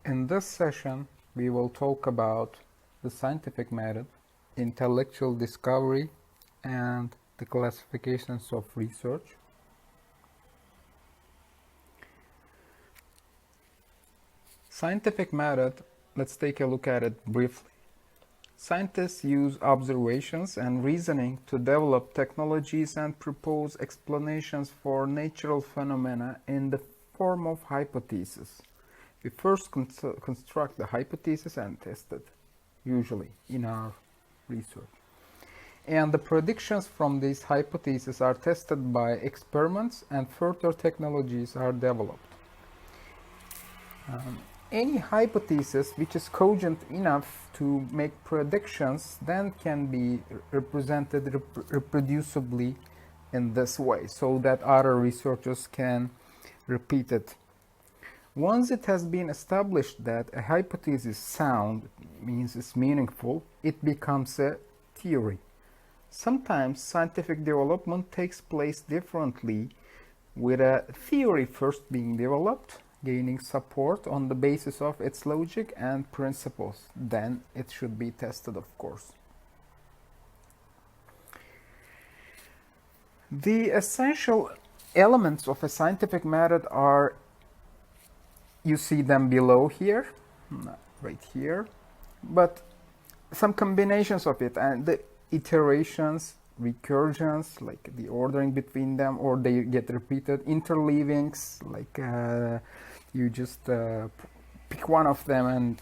In this session, we will talk about the scientific method, intellectual discovery, and the classifications of research. Scientific method, let's take a look at it briefly. Scientists use observations and reasoning to develop technologies and propose explanations for natural phenomena in the form of hypotheses. We first construct the hypothesis and test it, usually in our research. And the predictions from these hypotheses are tested by experiments and further technologies are developed. Any hypothesis which is cogent enough to make predictions then can be represented reproducibly in this way so that other researchers can repeat it. Once it has been established that a hypothesis is sound, means it's meaningful, it becomes a theory. Sometimes scientific development takes place differently, with a theory first being developed, gaining support on the basis of its logic and principles. Then it should be tested, of course. The essential elements of a scientific method are, you see them below here, right here, but some combinations of it, and the iterations, recursions, like the ordering between them, or they get repeated, interleavings, like you just pick one of them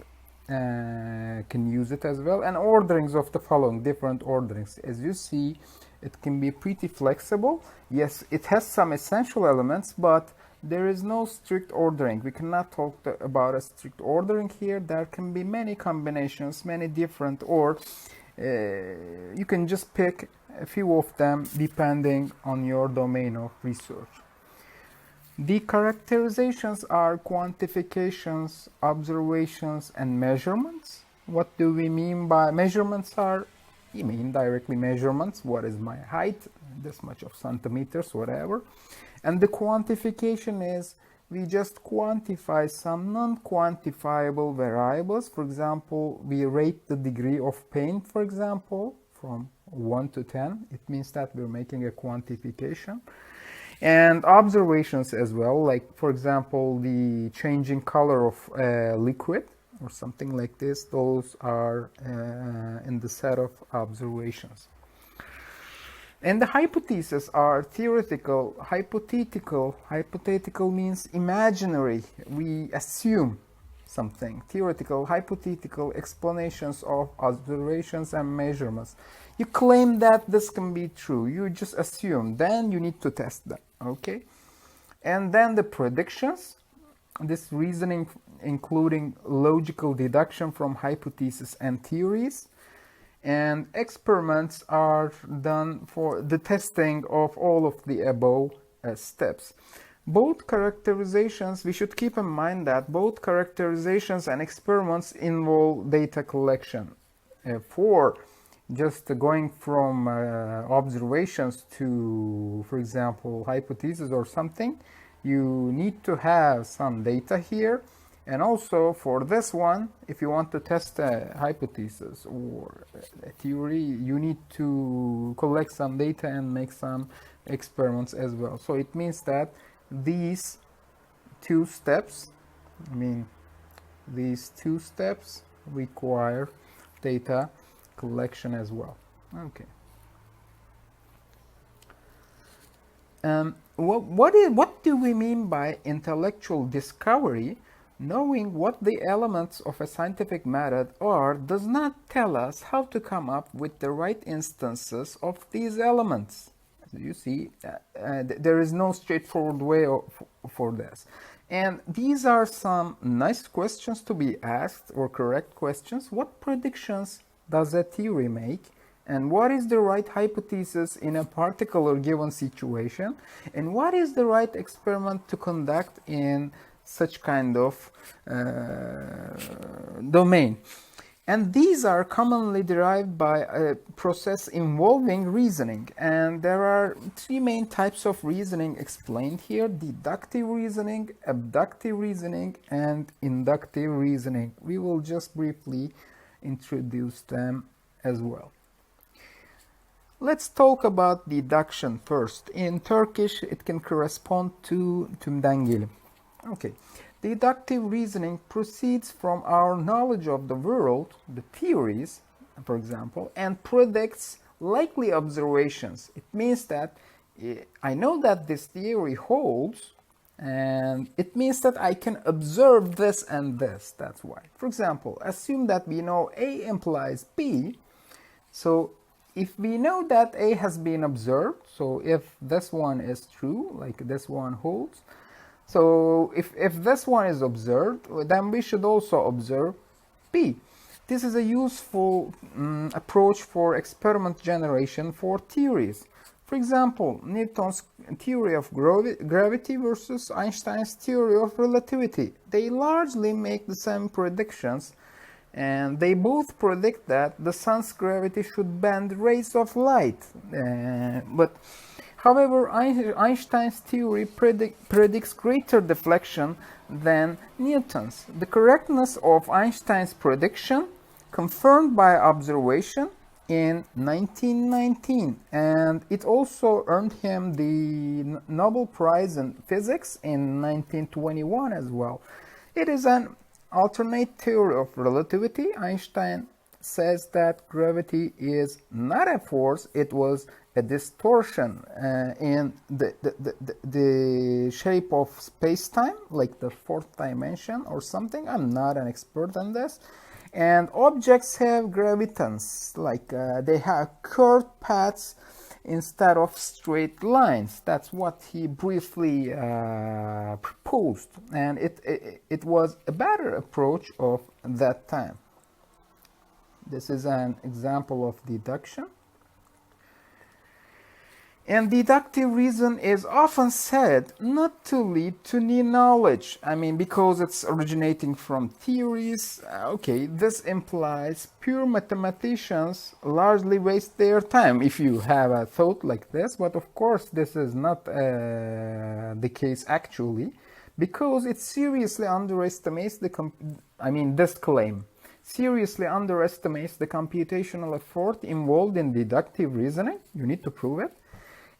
and can use it as well, and orderings of the following, different orderings. As you see, it can be pretty flexible. Yes, it has some essential elements, but there is no strict ordering. We cannot talk about a strict ordering here. There can be many combinations, many different, or you can just pick a few of them depending on your domain of research. The characterizations are quantifications, observations, and measurements. What do we mean by measurements? You mean directly measurements. What is my height? This much of centimeters, whatever. And the quantification is we just quantify some non-quantifiable variables. For example, we rate the degree of pain, for example, from 1 to 10. It means that we're making a quantification. And observations as well, like, for example, the changing color of liquid or something like this. Those are in the set of observations. And the hypotheses are theoretical, hypothetical. Hypothetical means imaginary. We assume something. Theoretical, hypothetical explanations of observations and measurements. You claim that this can be true. You just assume. Then you need to test them. Okay? And then the predictions. This reasoning including logical deduction from hypotheses and theories. And experiments are done for the testing of all of the above steps. Both characterizations, we should keep in mind that both characterizations and experiments involve data collection. For just going from observations to, for example, hypothesis or something, you need to have some data here. And also for this one, if you want to test a hypothesis or a theory, you need to collect some data and make some experiments as well. So it means that these two steps, require data collection as well. Okay. What do we mean by intellectual discovery? Knowing what the elements of a scientific method are does not tell us how to come up with the right instances of these elements. So you see, there is no straightforward way for this. And these are some nice questions to be asked, or correct questions. What predictions does a theory make? And what is the right hypothesis in a particular given situation? And what is the right experiment to conduct in such kind of domain? And these are commonly derived by a process involving reasoning. And there are three main types of reasoning explained here: deductive reasoning, abductive reasoning, and inductive reasoning. We will just briefly introduce them as well. Let's talk about deduction first. In Turkish, it can correspond to tümden gelim. Okay. Deductive reasoning proceeds from our knowledge of the world, the theories, for example, and predicts likely observations. It means that I know that this theory holds, and it means that I can observe this and this. That's why. For example, assume that we know A implies B. So if we know that A has been observed, so if this one is true, like this one holds, so if this one is observed, then we should also observe B. This is a useful approach for experiment generation for theories. For example, Newton's theory of gravity versus Einstein's theory of relativity. They largely make the same predictions, and they both predict that the sun's gravity should bend rays of light. However, Einstein's theory predicts greater deflection than Newton's. The correctness of Einstein's prediction confirmed by observation in 1919, and it also earned him the Nobel Prize in Physics in 1921 as well. It is an alternate theory of relativity. Einstein says that gravity is not a force, it was a distortion in the shape of space-time, like the fourth dimension or something. I'm not an expert on this. And objects have gravitons, like they have curved paths instead of straight lines. That's what he briefly proposed, and it was a better approach of that time. This is an example of deduction. And deductive reason is often said not to lead to new knowledge. I mean, because it's originating from theories. Okay, this implies pure mathematicians largely waste their time, if you have a thought like this. But of course, this is not the case actually, because it seriously underestimates this claim seriously underestimates the computational effort involved in deductive reasoning. You need to prove it.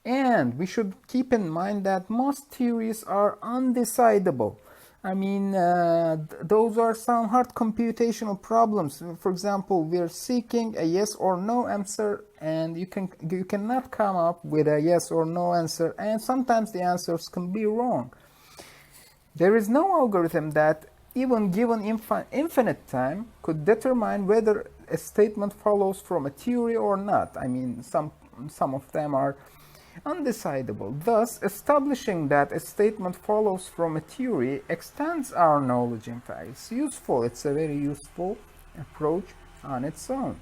And we should keep in mind that most theories are undecidable. I mean, those are some hard computational problems. For example, we are seeking a yes or no answer, and you cannot come up with a yes or no answer, and sometimes the answers can be wrong. There is no algorithm that, even given infinite time, could determine whether a statement follows from a theory or not. I mean, some of them are undecidable. Thus, establishing that a statement follows from a theory extends our knowledge. In fact, it's useful. It's a very useful approach on its own.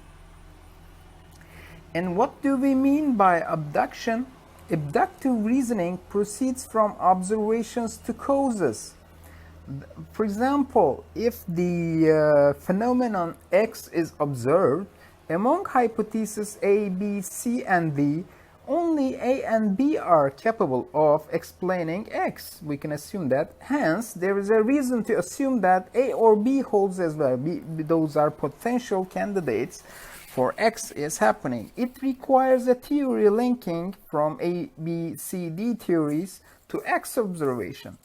And what do we mean by abduction? Abductive reasoning proceeds from observations to causes. For example, if the phenomenon X is observed, among hypotheses A, B, C, and D, only A and B are capable of explaining X. We can assume that. Hence, there is a reason to assume that A or B holds as well. Those are potential candidates for X is happening. It requires a theory linking from A, B, C, D theories to X observation.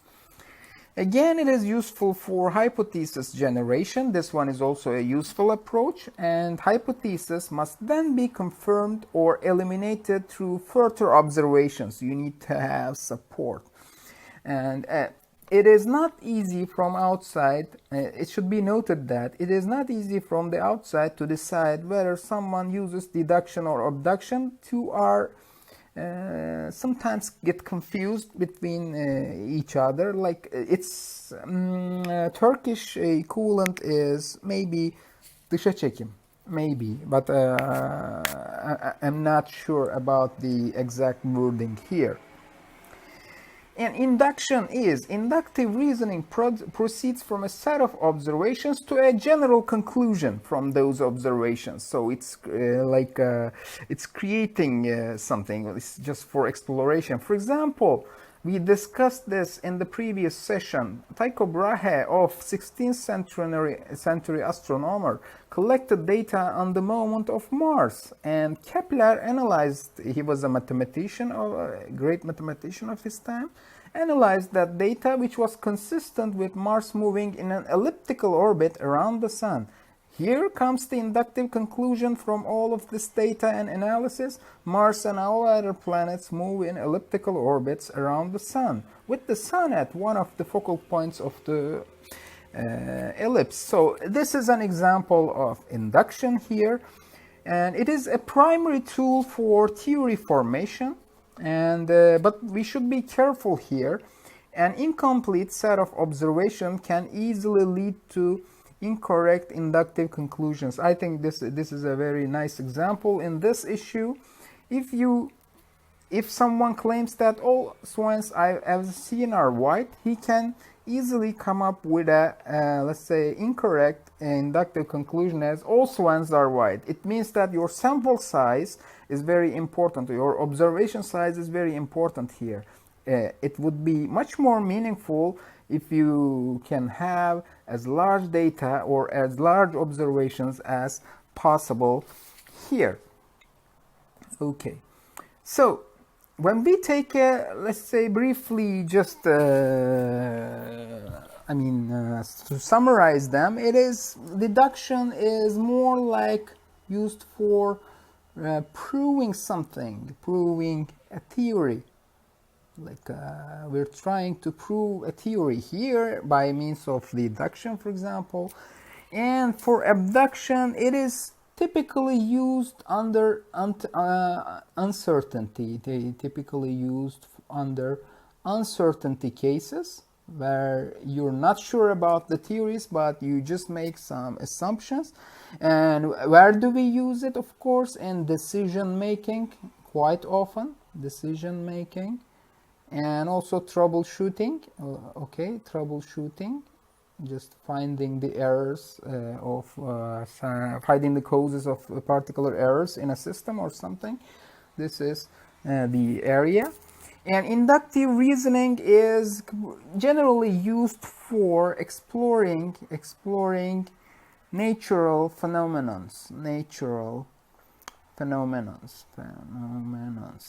Again, it is useful for hypothesis generation. This one is also a useful approach, and hypothesis must then be confirmed or eliminated through further observations. You need to have support. And it is not easy from outside. It should be noted that it is not easy from the outside to decide whether someone uses deduction or abduction. Two are sometimes get confused between each other. Like its Turkish equivalent is maybe dışa çekim, maybe, but I'm not sure about the exact wording here. And induction is inductive reasoning proceeds from a set of observations to a general conclusion from those observations. So it's it's creating something. It's just for exploration. For example, we discussed this in the previous session. Tycho Brahe, of 16th century astronomer, collected data on the movement of Mars, and Kepler analyzed. He was a mathematician, a great mathematician of his time. Analyzed that data, which was consistent with Mars moving in an elliptical orbit around the Sun. Here comes the inductive conclusion from all of this data and analysis. Mars and all other planets move in elliptical orbits around the Sun, with the Sun at one of the focal points of the ellipse. So this is an example of induction here, and it is a primary tool for theory formation. And but we should be careful here. An incomplete set of observation can easily lead to incorrect inductive conclusions. I think this is a very nice example in this issue. If someone claims that all swans I have seen are white, he can easily come up with a let's say incorrect inductive conclusion as all swans are white. It means that your sample size is very important. Your observation size is very important here. It would be much more meaningful if you can have as large data or as large observations as possible here. Okay, so when we take a, let's say briefly, just to summarize them, deduction is more like used for proving something, proving a theory. Like we're trying to prove a theory here by means of deduction, for example. And for abduction, it is typically used under uncertainty. They typically used under uncertainty cases where you're not sure about the theories, but you just make some assumptions. And where do we use it? Of course, in decision making, quite often, decision making. And also troubleshooting, troubleshooting, just finding the errors finding the causes of particular errors in a system or something. This is the area. And inductive reasoning is generally used for exploring natural phenomena.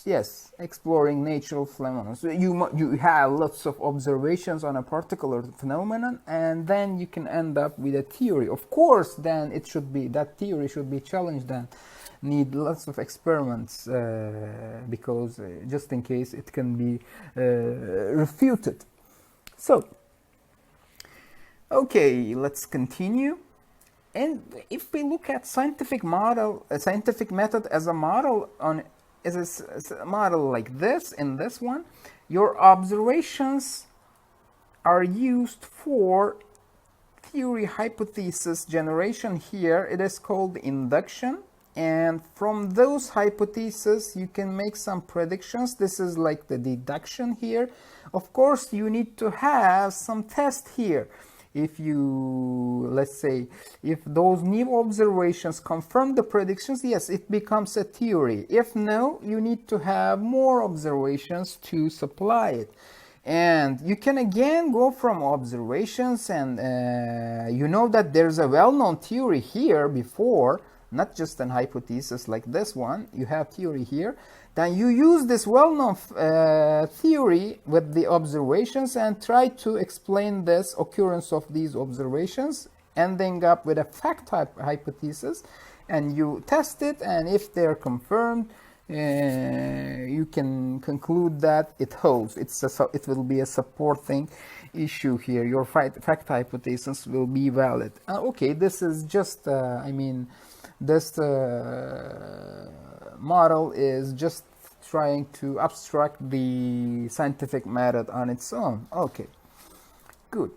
Yes, exploring natural phenomena. So you have lots of observations on a particular phenomenon, and then you can end up with a theory. Of course, then that theory should be challenged and need lots of experiments because just in case it can be refuted. So, okay, let's continue. And if we look at scientific method as a model as a model like this, in this one, your observations are used for theory hypothesis generation. Here it is called induction, and from those hypotheses you can make some predictions. This is like the deduction here. Of course, you need to have some test here. If you, let's say, if those new observations confirm the predictions, yes, it becomes a theory. If no, you need to have more observations to supply it. And you can again go from observations, and you know that there's a well-known theory here before, not just an hypothesis like this one. You have theory here. Then you use this well-known theory with the observations and try to explain this occurrence of these observations, ending up with a fact type hypothesis, and you test it, and if they're confirmed, you can conclude that it holds. It will be a supporting issue here. Your fact hypothesis will be valid. Okay, this is just, this model is just trying to abstract the scientific method on its own. Okay, good.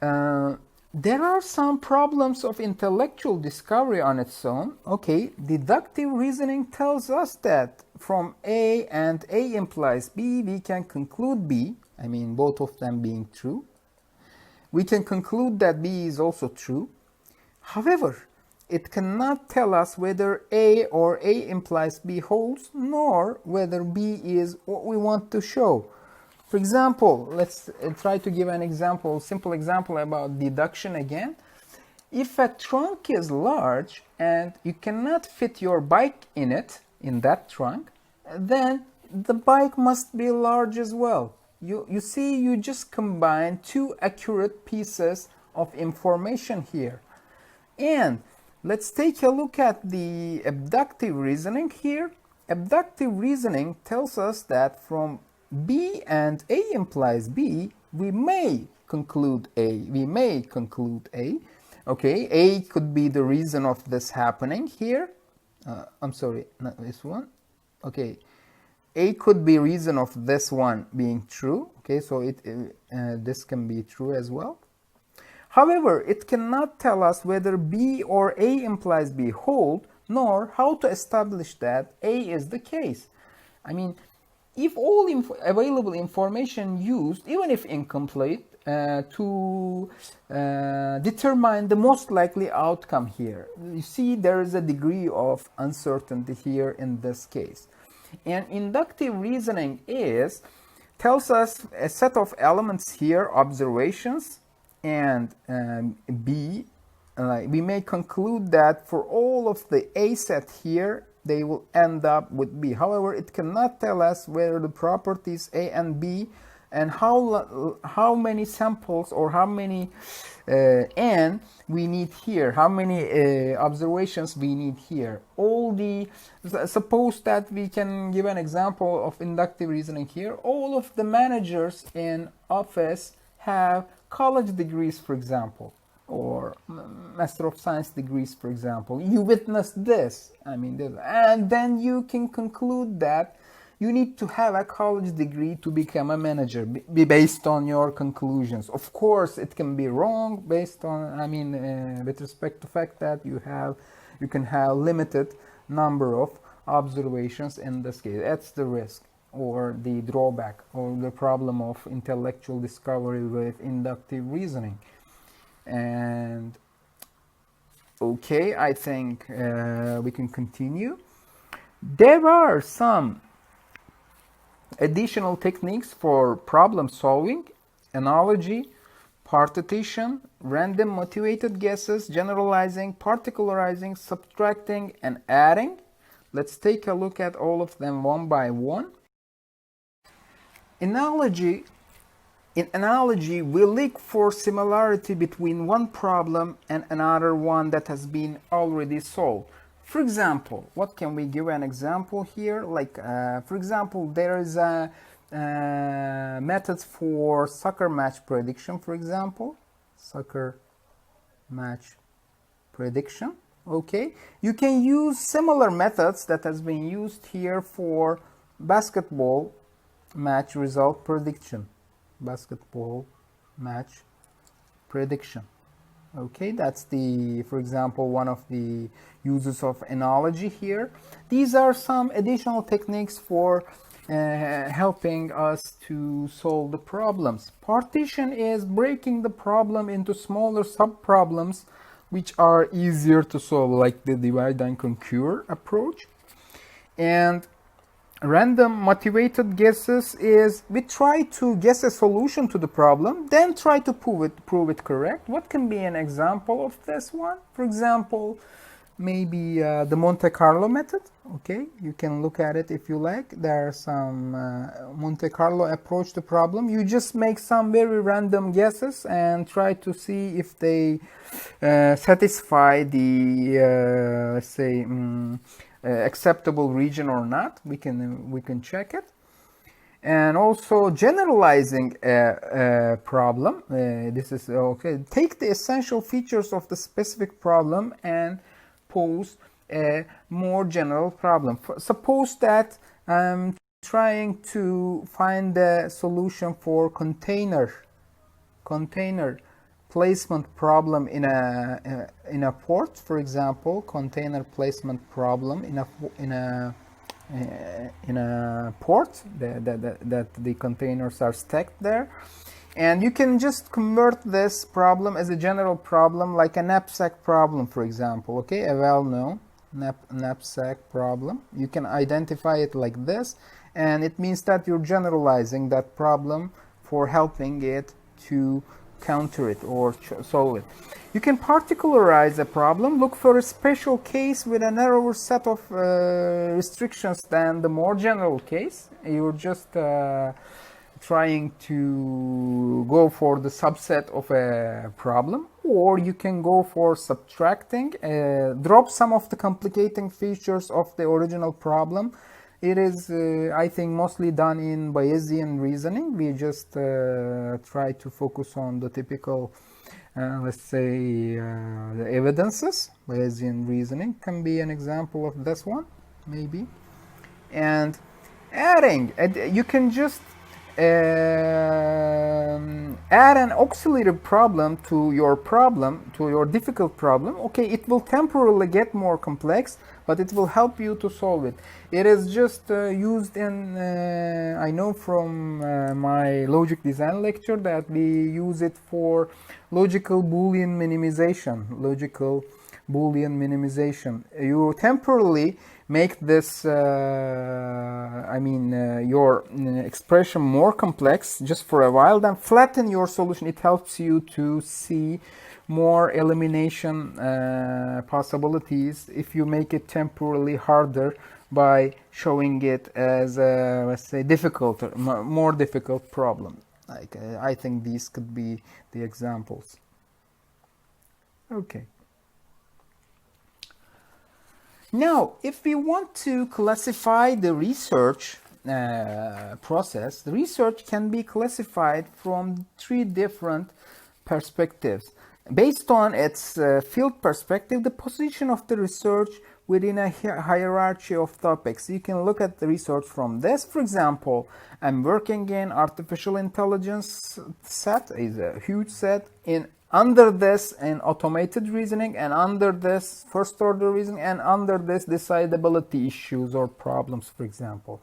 There are some problems of intellectual discovery on its own. Okay, deductive reasoning tells us that from A and A implies B, we can conclude B, I mean both of them being true. We can conclude that B is also true. However, it cannot tell us whether A or A implies B holds, nor whether B is what we want to show. For example, let's try to give an example, simple example about deduction again. If a trunk is large and you cannot fit your bike in it, in that trunk, then the bike must be large as well. You see, you just combine two accurate pieces of information here. And let's take a look at the abductive reasoning here. Abductive reasoning tells us that from B and A implies B, we may conclude A. We may conclude A. Okay, A could be the reason of this happening here. I'm sorry, not this one. Okay, A could be reason of this one being true. Okay, so this can be true as well. However, it cannot tell us whether B or A implies B hold, nor how to establish that A is the case. I mean, if all available information used, even if incomplete, to determine the most likely outcome here. You see, there is a degree of uncertainty here in this case. And inductive reasoning tells us a set of elements here, observations, and B, we may conclude that for all of the A set here, they will end up with B. However, it cannot tell us whether the properties A and B and how many samples or how many N we need here, how many observations we need here. Suppose that we can give an example of inductive reasoning here. All of the managers in office have college degrees, for example, or Master of Science degrees, for example. You witnessed this, and then you can conclude that you need to have a college degree to become a manager, based on your conclusions. Of course, it can be wrong based on, with respect to the fact that you can have limited number of observations in this case. That's the risk, or the drawback, or the problem of intellectual discovery with inductive reasoning. And okay, I think we can continue. There are some additional techniques for problem solving: analogy, partition, random motivated guesses, generalizing, particularizing, subtracting, and adding. Let's take a look at all of them one by one. Analogy. In analogy, we look for similarity between one problem and another one that has been already solved. For example, what can we give an example here? Like, for example, there is a method for soccer match prediction, for example. Soccer match prediction. Okay. You can use similar methods that has been used here for basketball match result prediction. Basketball match prediction. Okay, that's for example, one of the uses of analogy here. These are some additional techniques for helping us to solve the problems. Partition is breaking the problem into smaller sub-problems which are easier to solve, like the divide and conquer approach. And random motivated guesses is we try to guess a solution to the problem, then try to prove it correct. What can be an example of this one? For example, maybe the Monte Carlo method. Okay, you can look at it if you like. There are some Monte Carlo approach to problem. You just make some very random guesses and try to see if they satisfy the let's say acceptable region or not. We can check it. And also generalizing a problem. This is okay. Take the essential features of the specific problem and pose a more general problem. Suppose that I'm trying to find a solution for container placement problem in a port, for example. Container placement problem in a in a port that the containers are stacked there. And you can just convert this problem as a general problem, like a knapsack problem, for example, okay? A well-known knapsack problem. You can identify it like this, and it means that you're generalizing that problem for helping it to counter it or solve it. You can particularize a problem, look for a special case with a narrower set of restrictions than the more general case. You're just trying to go for the subset of a problem, or you can go for subtracting, drop some of the complicating features of the original problem. It is, I think, mostly done in Bayesian reasoning. We just try to focus on the typical, let's say, the evidences. Bayesian reasoning can be an example of this one, maybe. And adding, you can just add an auxiliary problem to your difficult problem. Okay, it will temporarily get more complex, but it will help you to solve it. It is just used in, I know from my logic design lecture that we use it for logical Boolean minimization. You temporarily make this, your expression more complex just for a while, then flatten your solution. It helps you to see more elimination possibilities if you make it temporarily harder by showing it as a, let's say, more difficult problem. Like I think these could be the examples. Okay. Now, if we want to classify the research process, the research can be classified from 3 different perspectives. Based on its field perspective, the position of the research within a hierarchy of topics. You can look at the research from this. For example, I'm working in artificial intelligence set, is a huge set, under this in automated reasoning, and under this first order reasoning, and under this decidability issues or problems, for example.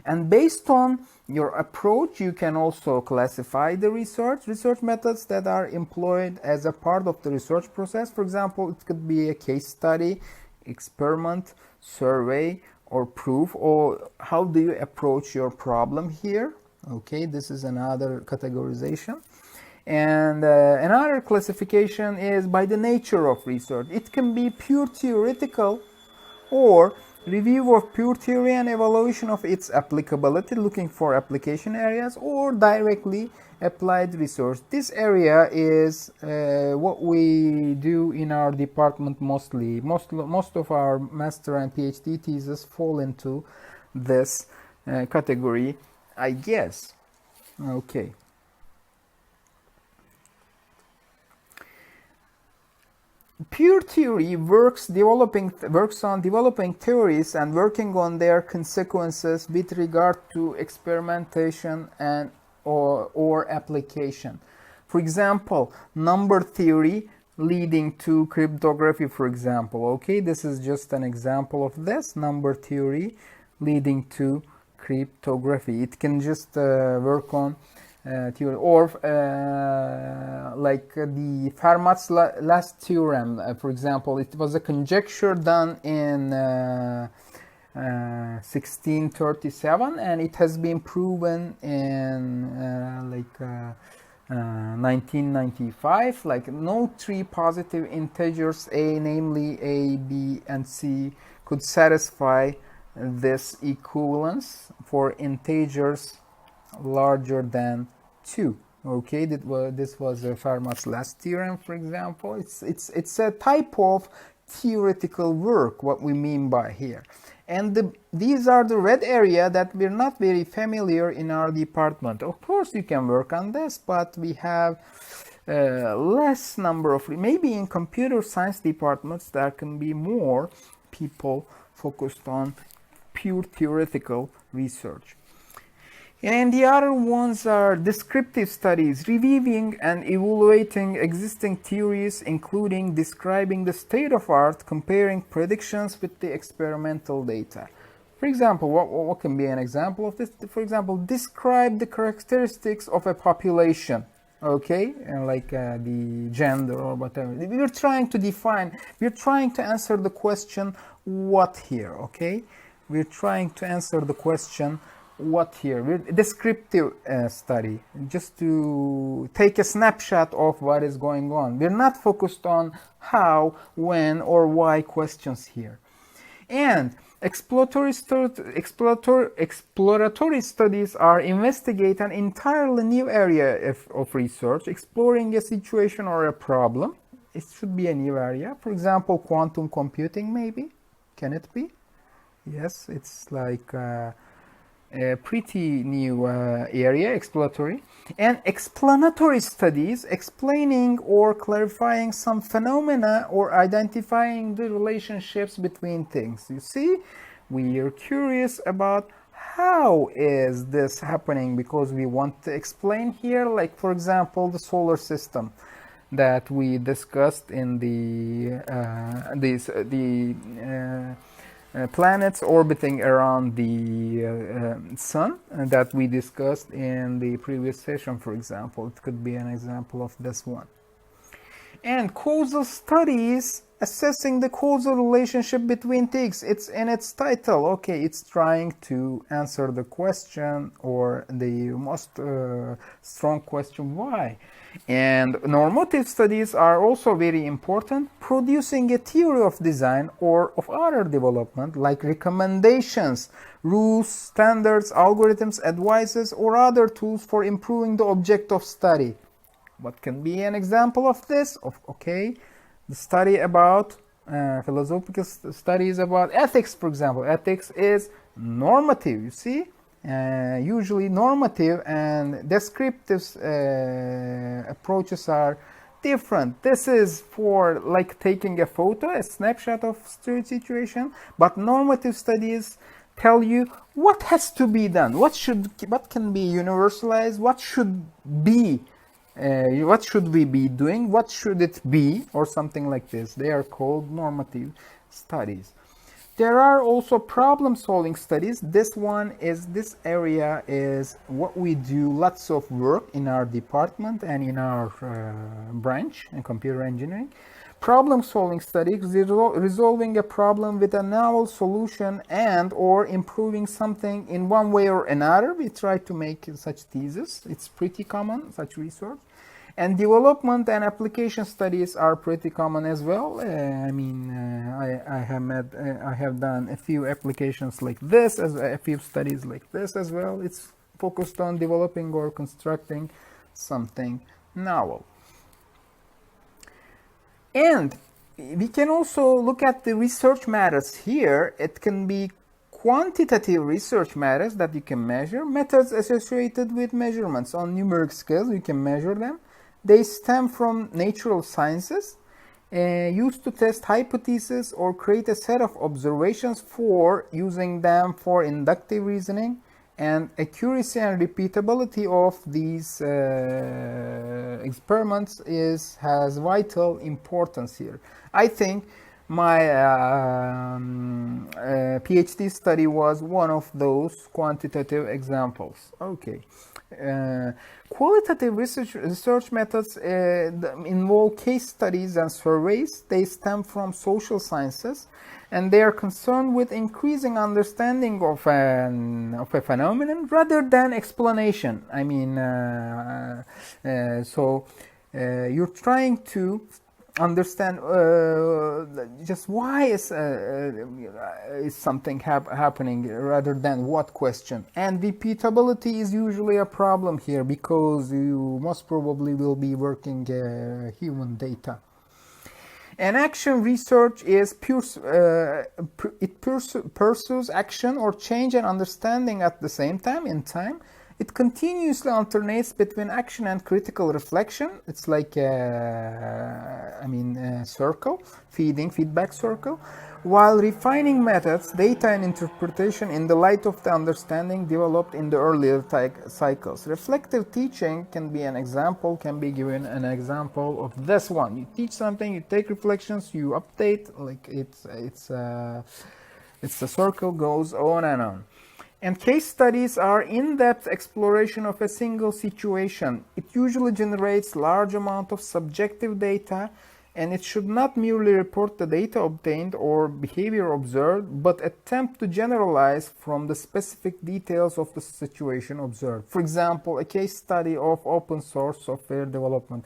And based on your approach, you can also classify the research methods that are employed as a part of the research process. For example, it could be a case study, experiment, survey, or proof, or how do you approach your problem here. Okay, this is another categorization. And another classification is by the nature of research. It can be pure theoretical, or review of pure theory and evaluation of its applicability, looking for application areas, or directly applied research. This area is what we do in our department mostly. Most of our master and PhD theses fall into this category, I guess. Okay. Pure theory works on developing theories and working on their consequences with regard to experimentation and or application. For example, number theory leading to cryptography, for example. Okay, this is just an example of this, number theory leading to cryptography. It can just work on theory, or like the Fermat's last theorem, for example. It was a conjecture done in 1637, and it has been proven in 1995. Like no 3 positive integers a, namely a, b, and c, could satisfy this equivalence for integers larger than 2. Okay, this was Fermat's last theorem, for example. It's a type of theoretical work, what we mean by here. And these are the red area that we're not very familiar in our department. Of course, you can work on this, but we have less number of, maybe in computer science departments, there can be more people focused on pure theoretical research. And the other ones are descriptive studies, reviewing and evaluating existing theories, including describing the state of art, comparing predictions with the experimental data. For example, what can be an example of this? For example, describe the characteristics of a population. Okay, like the gender or whatever. We're trying to define, we're trying to answer the question, what here, okay? We're trying to answer the question, what here? We're descriptive study, just to take a snapshot of what is going on. We're not focused on how, when, or why questions here. And exploratory studies are investigate an entirely new area of research, exploring a situation or a problem. It should be a new area. For example, quantum computing, maybe. Can it be? Yes, it's like a pretty new area, exploratory. And explanatory studies, explaining or clarifying some phenomena or identifying the relationships between things. You see, we are curious about how is this happening, because we want to explain here, like for example, the solar system that we discussed in the planets orbiting around the sun that we discussed in the previous session, for example. It could be an example of this one. And causal studies, assessing the causal relationship between things. It's in its title. Okay, it's trying to answer the question, or the most strong question, why? And normative studies are also very important, producing a theory of design or of other development, like recommendations, rules, standards, algorithms, advices, or other tools for improving the object of study. What can be an example of this? Okay, the study about philosophical studies about ethics, for example. Ethics is normative, you see? Usually normative and descriptive approaches are different. This is for like taking a photo, a snapshot of situation, but normative studies tell you what has to be done, what can be universalized, what should be, what should we be doing, what should it be, or something like this. They are called normative studies. There are also problem-solving studies. This area is what we do lots of work in our department and in our branch in computer engineering. Problem-solving studies, resolving a problem with a novel solution and or improving something in one way or another. We try to make such thesis. It's pretty common, such research. And development and application studies are pretty common as well. I have done a few applications like this, a few studies like this as well. It's focused on developing or constructing something novel. And we can also look at the research matters here. It can be quantitative research matters that you can measure, methods associated with measurements on numeric scales, you can measure them. They stem from natural sciences, used to test hypotheses or create a set of observations for using them for inductive reasoning, and accuracy and repeatability of these experiments has vital importance here. I think my PhD study was one of those quantitative examples. Okay. Qualitative research methods involve case studies and surveys. They stem from social sciences, and they are concerned with increasing understanding of a phenomenon rather than explanation. I mean, you're trying to understand just why is something happening rather than what question. And repeatability is usually a problem here, because you most probably will be working human data. And action research is pursues action or change and understanding at the same time in time. It continuously alternates between action and critical reflection. It's like a circle, feedback circle, while refining methods, data, and interpretation in the light of the understanding developed in the earlier cycles. Reflective teaching can be given an example of this one. You teach something, you take reflections, you update, like it's It's the circle goes on and on. And case studies are in-depth exploration of a single situation. It usually generates large amount of subjective data, and it should not merely report the data obtained or behavior observed, but attempt to generalize from the specific details of the situation observed. For example, a case study of open source software development.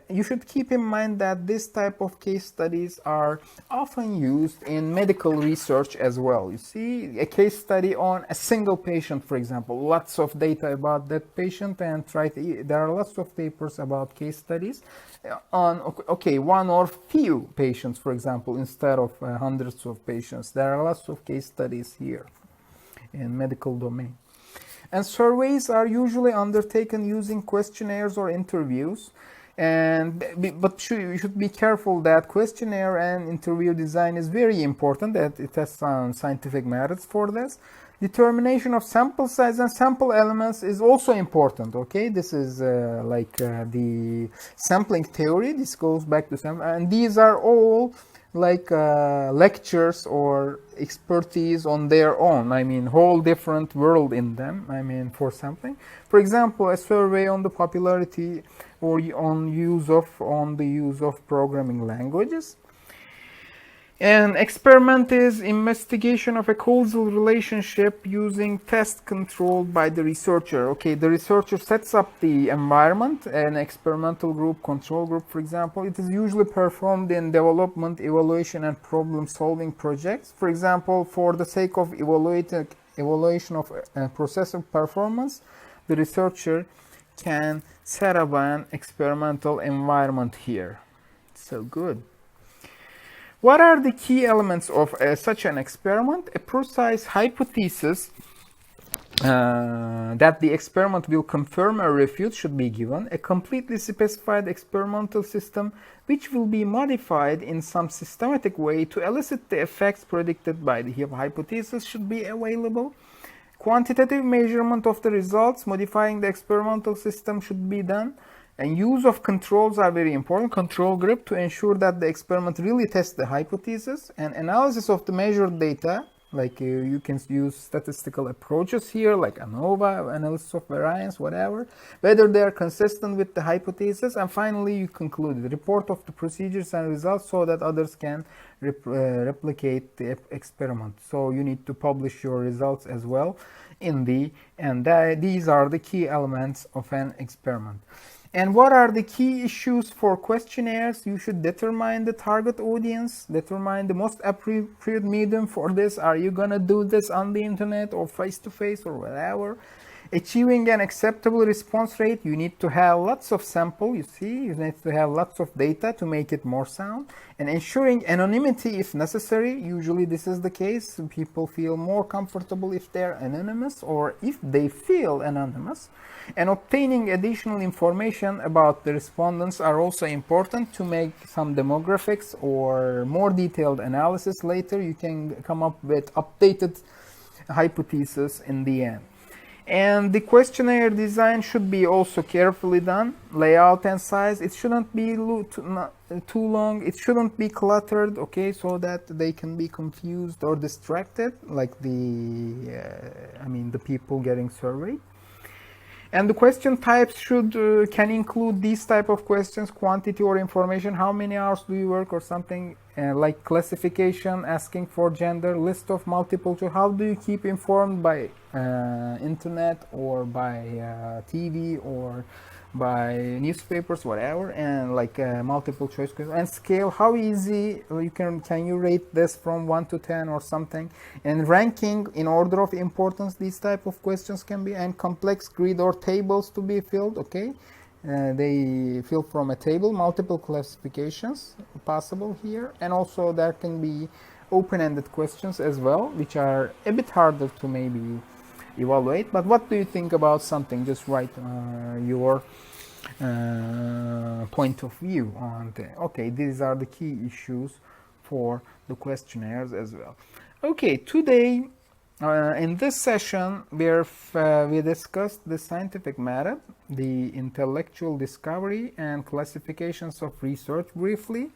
You should keep in mind that this type of case studies are often used in medical research as well. You see, a case study on a single patient, for example, lots of data about that patient, and there are lots of papers about case studies on, okay, one or few patients, for example, instead of hundreds of patients. There are lots of case studies here in medical domain. And surveys are usually undertaken using questionnaires or interviews. But you should be careful that questionnaire and interview design is very important, that it has some scientific merits for this. Determination of sample size and sample elements is also important, okay? This is the sampling theory. This goes back to sample, and these are all like lectures or expertise on their own. I mean, whole different world in them, I mean, for sampling. For example, a survey on the popularity or on the use of programming languages. An experiment is investigation of a causal relationship using tests controlled by the researcher. Okay, the researcher sets up the environment, an experimental group, control group, for example. It is usually performed in development, evaluation, and problem-solving projects. For example, for the sake of evaluation of processor performance, the researcher can set up an experimental environment here. So good. What are the key elements of such an experiment? A precise hypothesis that the experiment will confirm or refute should be given. A completely specified experimental system which will be modified in some systematic way to elicit the effects predicted by the hypothesis should be available. Quantitative measurement of the results modifying the experimental system should be done. And use of controls are very important, control group, to ensure that the experiment really tests the hypothesis. And analysis of the measured data, like you can use statistical approaches here, like ANOVA, analysis of variance, whatever, whether they are consistent with the hypothesis. And finally, you conclude the report of the procedures and results so that others can replicate the experiment. So you need to publish your results as well in the, and these are the key elements of an experiment. And what are the key issues for questionnaires? You should determine the target audience, determine the most appropriate medium for this. Are you gonna do this on the internet or face-to-face or whatever? Achieving an acceptable response rate, you need to have lots of sample, you see, you need to have lots of data to make it more sound. And ensuring anonymity if necessary, usually this is the case. People feel more comfortable if they're anonymous or if they feel anonymous. And obtaining additional information about the respondents are also important to make some demographics or more detailed analysis later. You can come up with updated hypotheses in the end. And the questionnaire design should be also carefully done. Layout and size, it shouldn't be too long, it shouldn't be cluttered, okay, so that they can be confused or distracted, like the people getting surveyed. And the question types can include these type of questions: quantity or information, how many hours do you work, or something like classification, asking for gender, list of multiple choice. How do you keep informed by internet or by TV or by newspapers, whatever, and like multiple choice questions. And scale, how easy can you rate this from 1 to 10 or something. And ranking in order of importance, these type of questions can be. And complex grid or tables to be filled, okay, they fill from a table. Multiple classifications possible here. And also there can be open-ended questions as well, which are a bit harder to maybe evaluate. But what do you think about something? Just write your point of view on the, okay, these are the key issues for the questionnaires as well. Okay, today in this session we discussed the scientific method, the intellectual discovery and classifications of research briefly.